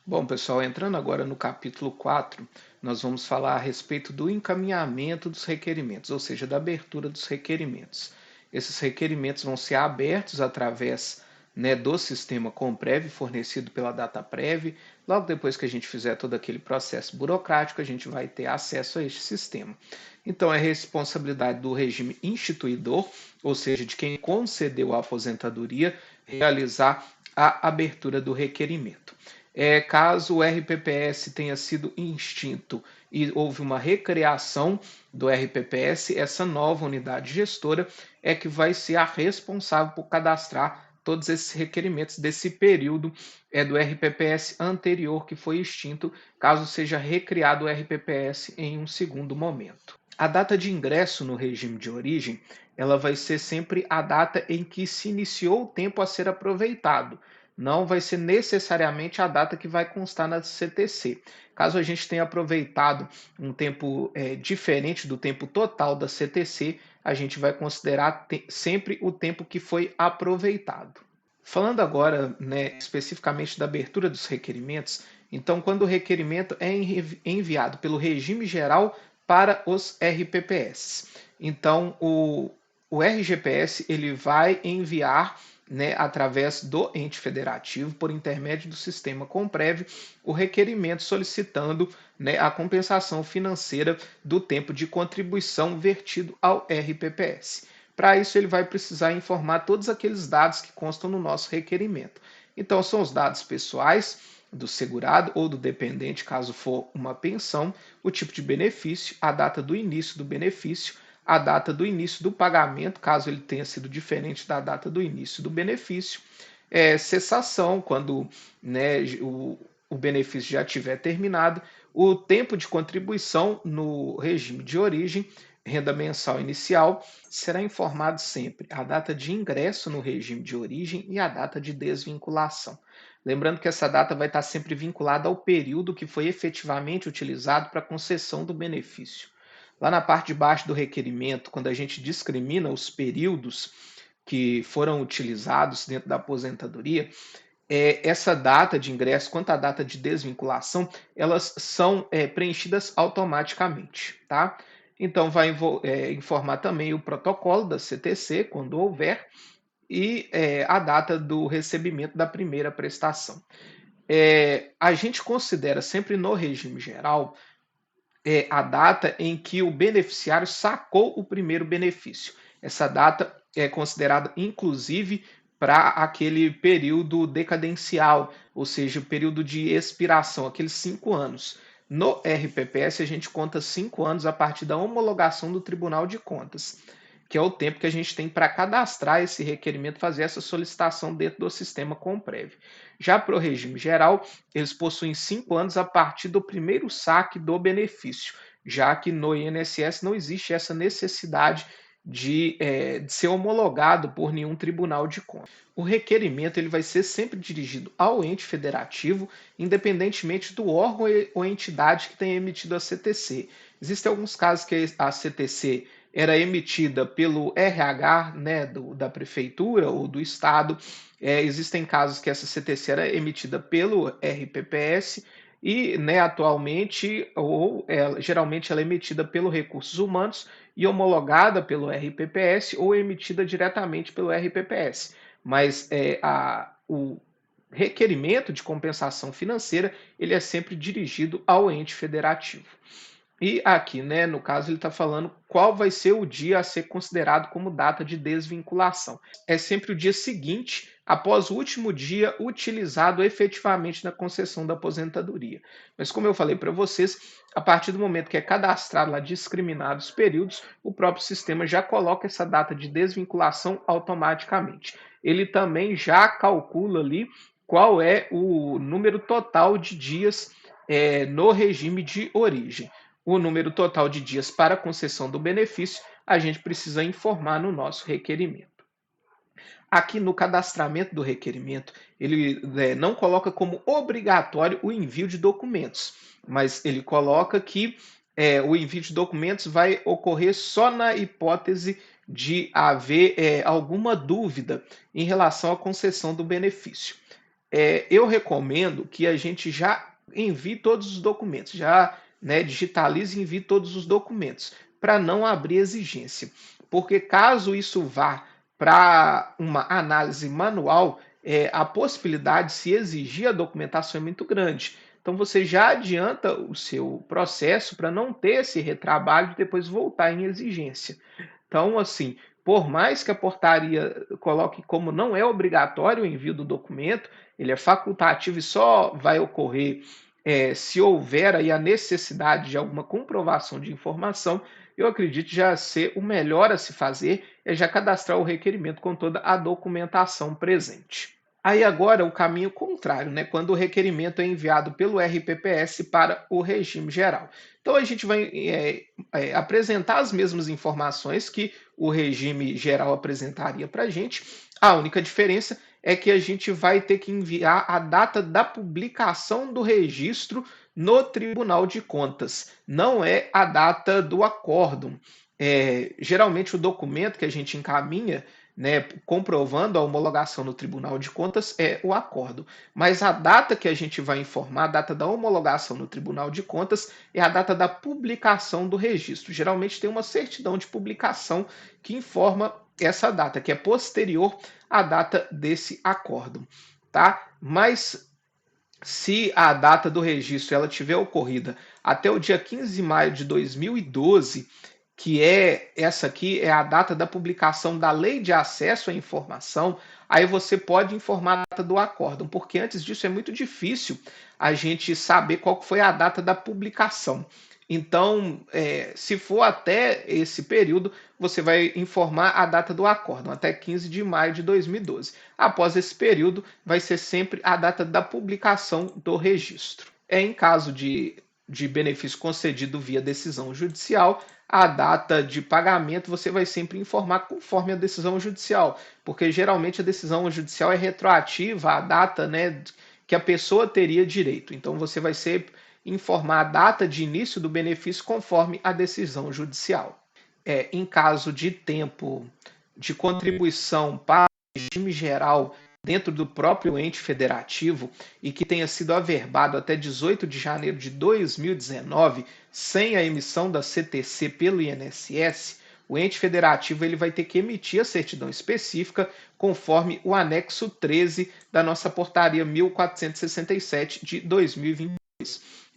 Bom, pessoal, entrando agora no capítulo 4, nós vamos falar a respeito do encaminhamento dos requerimentos, ou seja, da abertura dos requerimentos. Esses requerimentos vão ser abertos através, do sistema Comprev fornecido pela DataPrev. Logo depois que a gente fizer todo aquele processo burocrático, a gente vai ter acesso a este sistema. Então, é responsabilidade do regime instituidor, ou seja, de quem concedeu a aposentadoria, realizar a abertura do requerimento. Caso o RPPS tenha sido extinto e houve uma recriação do RPPS, essa nova unidade gestora é que vai ser a responsável por cadastrar todos esses requerimentos desse período do RPPS anterior que foi extinto, caso seja recriado o RPPS em um segundo momento. A data de ingresso no regime de origem, ela vai ser sempre a data em que se iniciou o tempo a ser aproveitado. Não vai ser necessariamente a data que vai constar na CTC. Caso a gente tenha aproveitado um tempo diferente do tempo total da CTC, a gente vai considerar sempre o tempo que foi aproveitado. Falando agora, especificamente da abertura dos requerimentos, então, quando o requerimento é enviado pelo regime geral para os RPPS, então o RGPS ele vai enviar, através do ente federativo, por intermédio do sistema Comprev, o requerimento solicitando, a compensação financeira do tempo de contribuição vertido ao RPPS. Para isso, ele vai precisar informar todos aqueles dados que constam no nosso requerimento. Então, são os dados pessoais do segurado ou do dependente, caso for uma pensão, o tipo de benefício, a data do início do benefício, a data do início do pagamento, caso ele tenha sido diferente da data do início do benefício, cessação, quando o benefício já tiver terminado, o tempo de contribuição no regime de origem, renda mensal inicial, será informado sempre a data de ingresso no regime de origem e a data de desvinculação. Lembrando que essa data vai estar sempre vinculada ao período que foi efetivamente utilizado para a concessão do benefício. Lá na parte de baixo do requerimento, quando a gente discrimina os períodos que foram utilizados dentro da aposentadoria, essa data de ingresso quanto à data de desvinculação, elas são preenchidas automaticamente, tá? Então, vai informar também o protocolo da CTC, quando houver, e a data do recebimento da primeira prestação. A gente considera sempre no regime geral a data em que o beneficiário sacou o primeiro benefício. Essa data é considerada, inclusive, para aquele período decadencial, ou seja, o período de expiração, aqueles 5 anos. No RPPS, a gente conta 5 anos a partir da homologação do Tribunal de Contas, que é o tempo que a gente tem para cadastrar esse requerimento, fazer essa solicitação dentro do sistema Comprev. Já para o regime geral, eles possuem 5 anos a partir do primeiro saque do benefício, já que no INSS não existe essa necessidade de ser homologado por nenhum tribunal de contas. O requerimento ele vai ser sempre dirigido ao ente federativo, independentemente do órgão ou entidade que tenha emitido a CTC. Existem alguns casos que a CTC era emitida pelo RH, da prefeitura ou do estado. Existem casos que essa CTC era emitida pelo RPPS e, atualmente, geralmente ela é emitida pelo Recursos Humanos e homologada pelo RPPS ou emitida diretamente pelo RPPS. Mas o requerimento de compensação financeira ele é sempre dirigido ao ente federativo. E aqui, no caso, ele está falando qual vai ser o dia a ser considerado como data de desvinculação. É sempre o dia seguinte, após o último dia utilizado efetivamente na concessão da aposentadoria. Mas como eu falei para vocês, a partir do momento que é cadastrado lá discriminados períodos, o próprio sistema já coloca essa data de desvinculação automaticamente. Ele também já calcula ali qual é o número total de dias no regime de origem. O número total de dias para concessão do benefício, a gente precisa informar no nosso requerimento. Aqui no cadastramento do requerimento, ele não coloca como obrigatório o envio de documentos, mas ele coloca que o envio de documentos vai ocorrer só na hipótese de haver alguma dúvida em relação à concessão do benefício. eu recomendo que a gente já envie todos os documentos, já, né, digitalize e envie todos os documentos, para não abrir exigência. Porque caso isso vá para uma análise manual, a possibilidade de se exigir a documentação é muito grande. Então você já adianta o seu processo para não ter esse retrabalho e depois voltar em exigência. Então, assim, por mais que a portaria coloque como não é obrigatório o envio do documento, ele é facultativo e só vai ocorrer se houver aí a necessidade de alguma comprovação de informação, eu acredito já ser o melhor a se fazer é já cadastrar o requerimento com toda a documentação presente. Aí agora o caminho contrário, né? Quando o requerimento é enviado pelo RPPS para o regime geral. Então a gente vai apresentar as mesmas informações que o regime geral apresentaria para a gente. A única diferença é que a gente vai ter que enviar a data da publicação do registro no Tribunal de Contas, não é a data do acórdão. Geralmente o documento que a gente encaminha, né, comprovando a homologação no Tribunal de Contas é o acórdão. Mas a data que a gente vai informar, a data da homologação no Tribunal de Contas, é a data da publicação do registro. Geralmente tem uma certidão de publicação que informa essa data, que é posterior à data desse acórdão, tá? Mas se a data do registro ela tiver ocorrida até o dia 15 de maio de 2012, que é essa aqui é a data da publicação da Lei de Acesso à Informação, aí você pode informar a data do acórdão, porque antes disso é muito difícil a gente saber qual foi a data da publicação. Então, se for até esse período, você vai informar a data do acórdão, até 15 de maio de 2012. Após esse período, vai ser sempre a data da publicação do registro. Em caso de benefício concedido via decisão judicial, a data de pagamento você vai sempre informar conforme a decisão judicial, porque geralmente a decisão judicial é retroativa à data, né, que a pessoa teria direito. Então você vai sempre informar a data de início do benefício conforme a decisão judicial. Em caso de tempo de contribuição para o regime geral dentro do próprio ente federativo e que tenha sido averbado até 18 de janeiro de 2019, sem a emissão da CTC pelo INSS, o ente federativo ele vai ter que emitir a certidão específica conforme o anexo 13 da nossa portaria 1467 de 2022.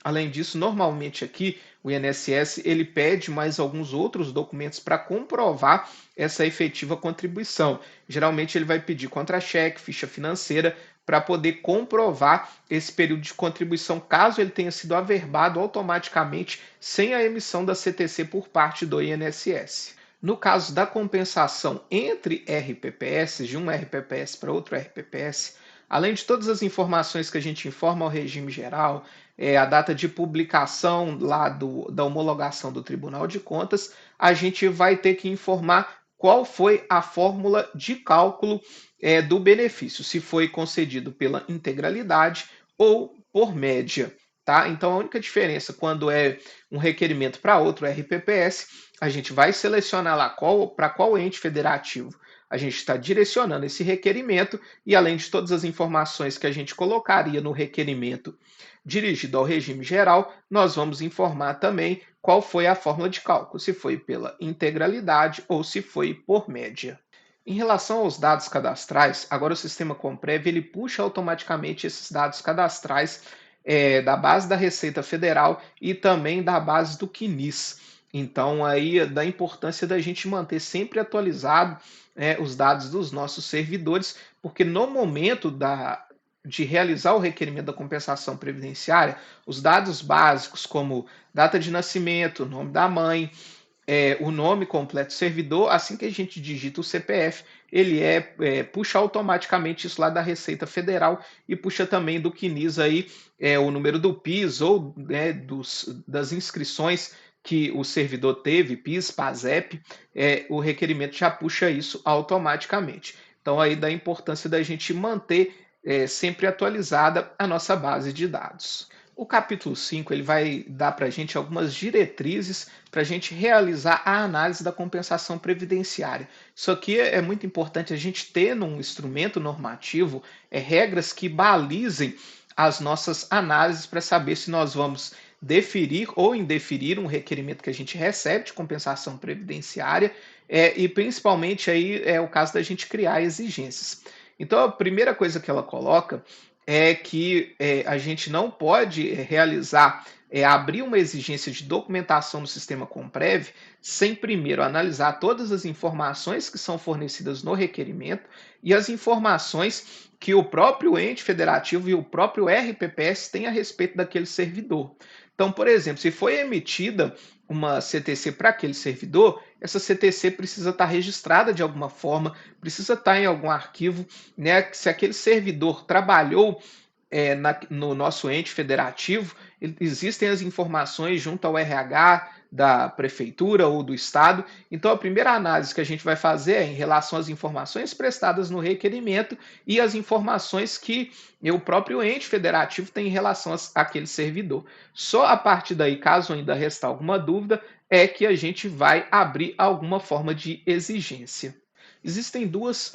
Além disso, normalmente aqui o INSS ele pede mais alguns outros documentos para comprovar essa efetiva contribuição. Geralmente ele vai pedir contra-cheque, ficha financeira, para poder comprovar esse período de contribuição, caso ele tenha sido averbado automaticamente sem a emissão da CTC por parte do INSS. No caso da compensação entre RPPS, de um RPPS para outro RPPS, além de todas as informações que a gente informa ao regime geral, a data de publicação lá da homologação do Tribunal de Contas, a gente vai ter que informar qual foi a fórmula de cálculo do benefício, se foi concedido pela integralidade ou por média. Tá? Então, a única diferença quando é um requerimento para outro RPPS, a gente vai selecionar lá para qual ente federativo a gente está direcionando esse requerimento e, além de todas as informações que a gente colocaria no requerimento dirigido ao regime geral, nós vamos informar também qual foi a fórmula de cálculo, se foi pela integralidade ou se foi por média. Em relação aos dados cadastrais, agora o sistema Comprev ele puxa automaticamente esses dados cadastrais da base da Receita Federal e também da base do CNIS. Então, aí da importância da gente manter sempre atualizado os dados dos nossos servidores, porque no momento de realizar o requerimento da compensação previdenciária, os dados básicos, como data de nascimento, nome da mãe, o nome completo do servidor, assim que a gente digita o CPF, ele puxa automaticamente isso lá da Receita Federal e puxa também do CNIS aí o número do PIS ou das inscrições que o servidor teve, PIS, PASEP, o requerimento já puxa isso automaticamente. Então aí da importância da gente manter sempre atualizada a nossa base de dados. O capítulo 5 ele vai dar para a gente algumas diretrizes para a gente realizar a análise da compensação previdenciária. Isso aqui é muito importante a gente ter num instrumento normativo regras que balizem as nossas análises para saber se nós vamos deferir ou indeferir um requerimento que a gente recebe de compensação previdenciária, e principalmente aí é o caso da gente criar exigências. Então, a primeira coisa que ela coloca é que a gente não pode realizar, abrir uma exigência de documentação no sistema Comprev sem primeiro analisar todas as informações que são fornecidas no requerimento e as informações que o próprio ente federativo e o próprio RPPS têm a respeito daquele servidor. Então, por exemplo, se foi emitida uma CTC para aquele servidor, essa CTC precisa estar registrada de alguma forma, precisa estar em algum arquivo, né? Se aquele servidor trabalhou no nosso ente federativo, existem as informações junto ao RH da prefeitura ou do estado. Então, a primeira análise que a gente vai fazer é em relação às informações prestadas no requerimento e as informações que o próprio ente federativo tem em relação àquele servidor. Só a partir daí, caso ainda restar alguma dúvida, é que a gente vai abrir alguma forma de exigência. Existem dois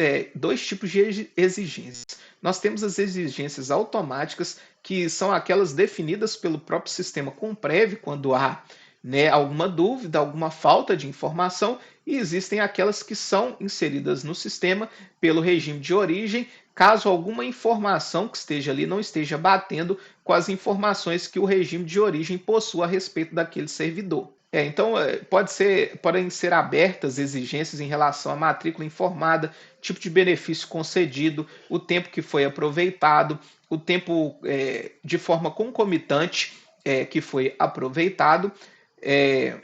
tipos de exigências. Nós temos as exigências automáticas, que são aquelas definidas pelo próprio sistema Comprev, quando há, né, alguma dúvida, alguma falta de informação, e existem aquelas que são inseridas no sistema pelo regime de origem, caso alguma informação que esteja ali não esteja batendo com as informações que o regime de origem possua a respeito daquele servidor. Então, podem ser abertas exigências em relação à matrícula informada, tipo de benefício concedido, o tempo que foi aproveitado, o tempo de forma concomitante que foi aproveitado. É,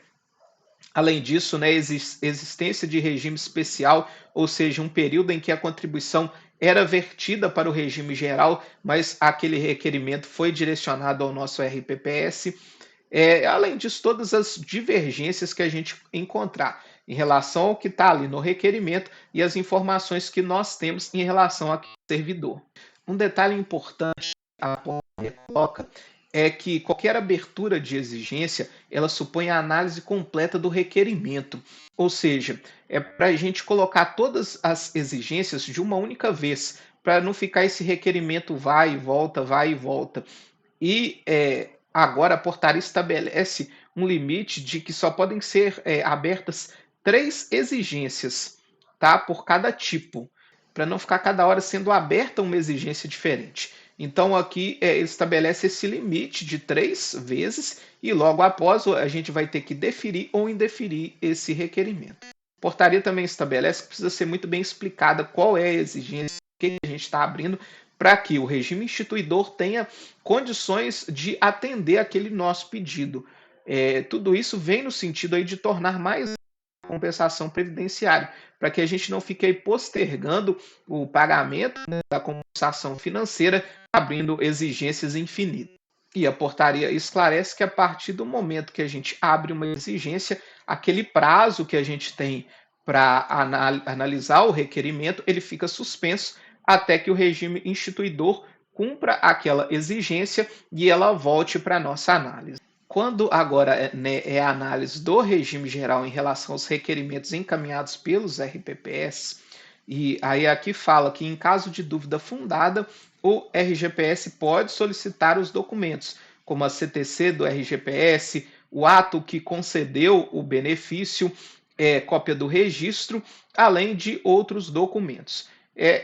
Além disso, né, existência de regime especial, ou seja, um período em que a contribuição era vertida para o regime geral, mas aquele requerimento foi direcionado ao nosso RPPS. Além disso, todas as divergências que a gente encontrar em relação ao que está ali no requerimento e as informações que nós temos em relação ao servidor. Um detalhe importante a coloca é que qualquer abertura de exigência, ela supõe a análise completa do requerimento. Ou seja, é para a gente colocar todas as exigências de uma única vez, para não ficar esse requerimento vai e volta, vai e volta. E agora a portaria estabelece um limite de que só podem ser abertas 3 exigências, tá? Por cada tipo, para não ficar cada hora sendo aberta uma exigência diferente. Então aqui estabelece esse limite de 3 vezes e logo após a gente vai ter que deferir ou indeferir esse requerimento. A portaria também estabelece que precisa ser muito bem explicada qual é a exigência que a gente está abrindo para que o regime instituidor tenha condições de atender aquele nosso pedido. Tudo isso vem no sentido aí de tornar mais a compensação previdenciária, para que a gente não fique aí postergando o pagamento, né, da compensação financeira, abrindo exigências infinitas. E a portaria esclarece que a partir do momento que a gente abre uma exigência, aquele prazo que a gente tem para analisar o requerimento, ele fica suspenso até que o regime instituidor cumpra aquela exigência e ela volte para a nossa análise. Quando agora é a análise do regime geral em relação aos requerimentos encaminhados pelos RPPS, e aí aqui fala que em caso de dúvida fundada, o RGPS pode solicitar os documentos, como a CTC do RGPS, o ato que concedeu o benefício, cópia do registro, além de outros documentos.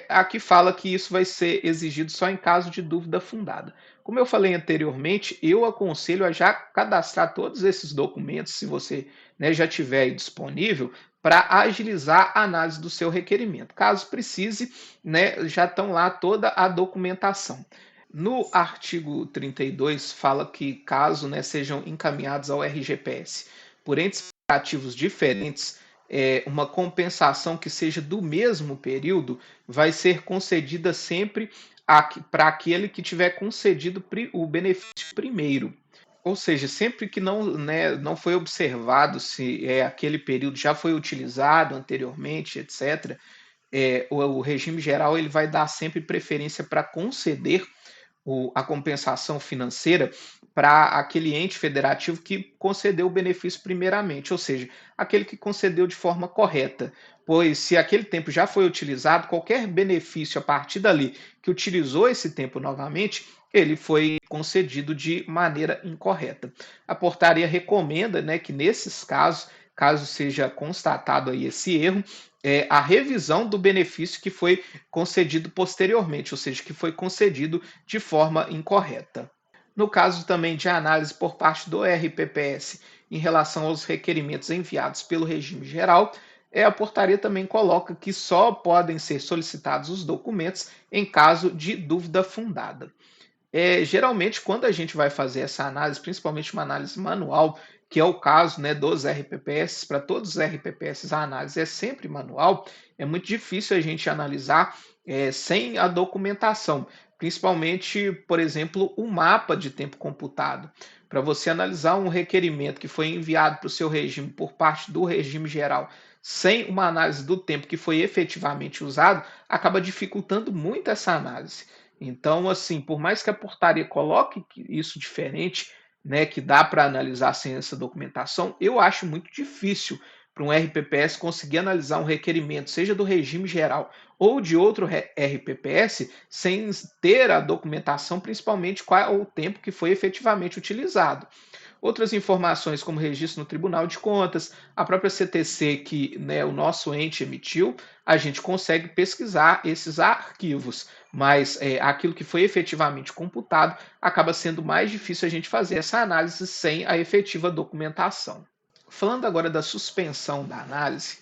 Aqui fala que isso vai ser exigido só em caso de dúvida fundada. Como eu falei anteriormente, eu aconselho a já cadastrar todos esses documentos, se você, né, já tiver aí disponível, para agilizar a análise do seu requerimento. Caso precise, né, já estão lá toda a documentação. No artigo 32 fala que caso, né, sejam encaminhados ao RGPS por entes ativos diferentes, uma compensação que seja do mesmo período vai ser concedida sempre para aquele que tiver concedido o benefício primeiro. Ou seja, sempre que não, né, não foi observado se aquele período já foi utilizado anteriormente, etc., o regime geral ele vai dar sempre preferência para conceder a compensação financeira para aquele ente federativo que concedeu o benefício primeiramente, ou seja, aquele que concedeu de forma correta. Pois se aquele tempo já foi utilizado, qualquer benefício a partir dali que utilizou esse tempo novamente, ele foi concedido de maneira incorreta. A portaria recomenda, né, que nesses casos, caso seja constatado aí esse erro, a revisão do benefício que foi concedido posteriormente, ou seja, que foi concedido de forma incorreta. No caso também de análise por parte do RPPS em relação aos requerimentos enviados pelo regime geral, a portaria também coloca que só podem ser solicitados os documentos em caso de dúvida fundada. Geralmente, quando a gente vai fazer essa análise, principalmente uma análise manual, que é o caso, né, dos RPPS, para todos os RPPS a análise é sempre manual, é muito difícil a gente analisar sem a documentação, principalmente, por exemplo, o mapa de tempo computado. Para você analisar um requerimento que foi enviado para o seu regime por parte do regime geral, sem uma análise do tempo que foi efetivamente usado, acaba dificultando muito essa análise. Então, assim, por mais que a portaria coloque isso diferente, né, que dá para analisar sem essa documentação, eu acho muito difícil para um RPPS conseguir analisar um requerimento, seja do regime geral ou de outro RPPS, sem ter a documentação, principalmente qual é o tempo que foi efetivamente utilizado. Outras informações, como registro no Tribunal de Contas, a própria CTC que, né, o nosso ente emitiu, a gente consegue pesquisar esses arquivos, mas aquilo que foi efetivamente computado acaba sendo mais difícil a gente fazer essa análise sem a efetiva documentação. Falando agora da suspensão da análise,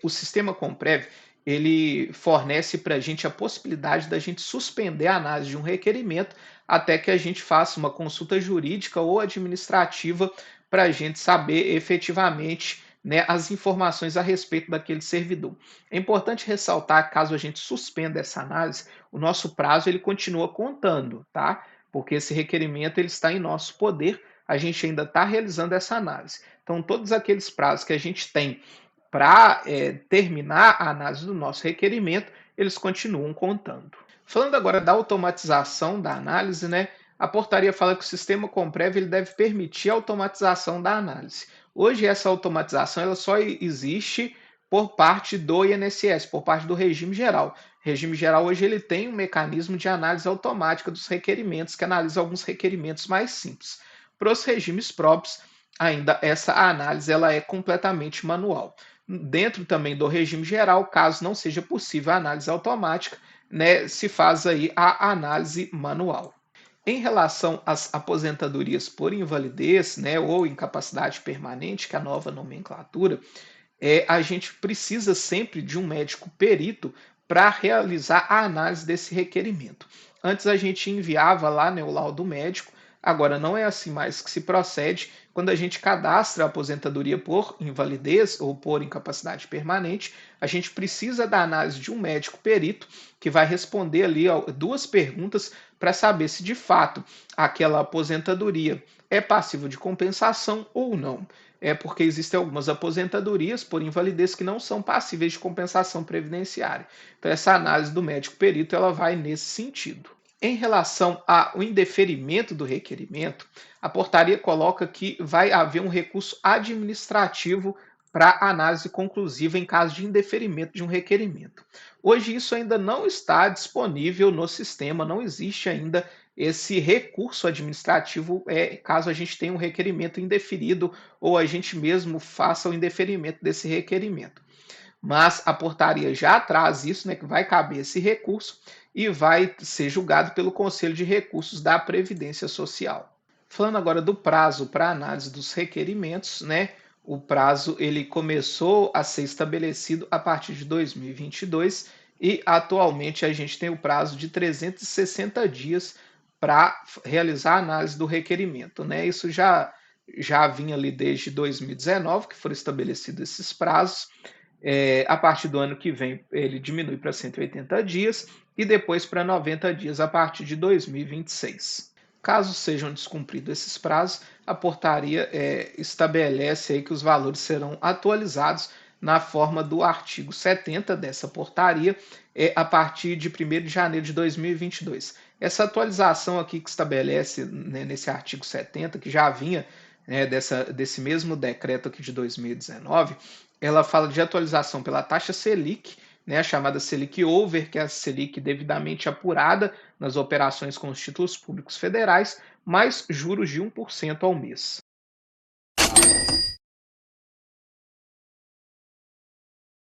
o sistema Comprev ele fornece para a gente a possibilidade da gente suspender a análise de um requerimento até que a gente faça uma consulta jurídica ou administrativa para a gente saber efetivamente, né, as informações a respeito daquele servidor. É importante ressaltar que caso a gente suspenda essa análise, o nosso prazo ele continua contando, tá? Porque esse requerimento ele está em nosso poder, a gente ainda está realizando essa análise. Então, todos aqueles prazos que a gente tem para terminar a análise do nosso requerimento, eles continuam contando. Falando agora da automatização da análise, né? A portaria fala que o sistema Comprev ele deve permitir a automatização da análise. Hoje essa automatização ela só existe por parte do INSS, por parte do regime geral. O regime geral hoje ele tem um mecanismo de análise automática dos requerimentos, que analisa alguns requerimentos mais simples. Para os regimes próprios, ainda essa análise ela é completamente manual. Dentro também do regime geral, caso não seja possível a análise automática, né, se faz aí a análise manual. Em relação às aposentadorias por invalidez, né, ou incapacidade permanente, que é a nova nomenclatura, a gente precisa sempre de um médico perito para realizar a análise desse requerimento. Antes a gente enviava lá, né, o laudo médico, agora não é assim mais que se procede. Quando a gente cadastra a aposentadoria por invalidez ou por incapacidade permanente, a gente precisa da análise de um médico perito que vai responder ali duas perguntas para saber se de fato aquela aposentadoria é passível de compensação ou não. É porque existem algumas aposentadorias por invalidez que não são passíveis de compensação previdenciária. Então essa análise do médico perito ela vai nesse sentido. Em relação ao indeferimento do requerimento, a portaria coloca que vai haver um recurso administrativo para análise conclusiva em caso de indeferimento de um requerimento. Hoje isso ainda não está disponível no sistema, não existe ainda esse recurso administrativo caso a gente tenha um requerimento indeferido ou a gente mesmo faça o indeferimento desse requerimento. Mas a portaria já traz isso, né, que vai caber esse recurso e vai ser julgado pelo Conselho de Recursos da Previdência Social. Falando agora do prazo para análise dos requerimentos, né, o prazo ele começou a ser estabelecido a partir de 2022 e atualmente a gente tem o prazo de 360 dias para realizar a análise do requerimento, né? Isso já vinha ali desde 2019 que foram estabelecidos esses prazos. A partir do ano que vem, ele diminui para 180 dias e depois para 90 dias a partir de 2026. Caso sejam descumpridos esses prazos, a portaria estabelece aí que os valores serão atualizados na forma do artigo 70 dessa portaria a partir de 1º de janeiro de 2022. Essa atualização aqui que estabelece, né, nesse artigo 70, que já vinha, né, desse mesmo decreto aqui de 2019, ela fala de atualização pela taxa Selic, né, a chamada Selic Over, que é a Selic devidamente apurada nas operações com os títulos públicos federais, mais juros de 1% ao mês.